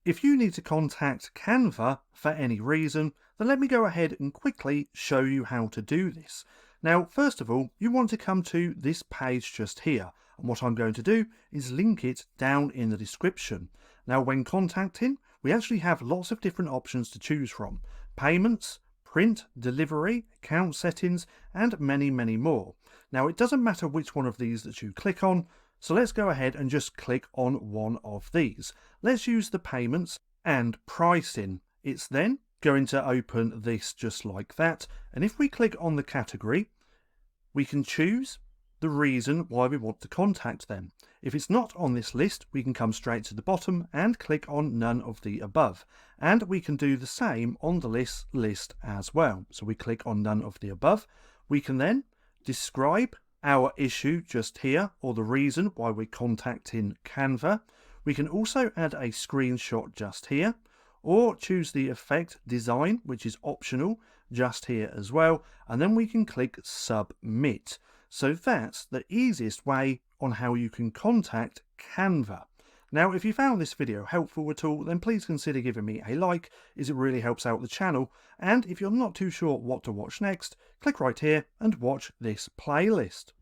If you need to contact Canva for any reason, then let me go ahead and quickly show you how to do this. Now, first of all, you want to come to this page just here. And what I'm going to do is link it down in the description. Now, when contacting, we actually have lots of different options to choose from. Payments, print, delivery, account settings, and many, many more. Now, it doesn't matter which one of these that you click on, so let's go ahead and just click on one of these. Let's use the payments and pricing. It's then going to open this just like that. And if we click on the category, we can choose the reason why we want to contact them. If it's not on this list, we can come straight to the bottom and click on none of the above. And we can do the same on the list as well. So we click on none of the above. We can then describe our issue just here, or the reason why we're contacting Canva. We can also add a screenshot just here, or choose the effect design, which is optional, just here as well. And then we can click submit. So that's the easiest way on how you can contact Canva. Now, if you found this video helpful at all, then please consider giving me a like, as it really helps out the channel. And if you're not too sure what to watch next, click right here and watch this playlist.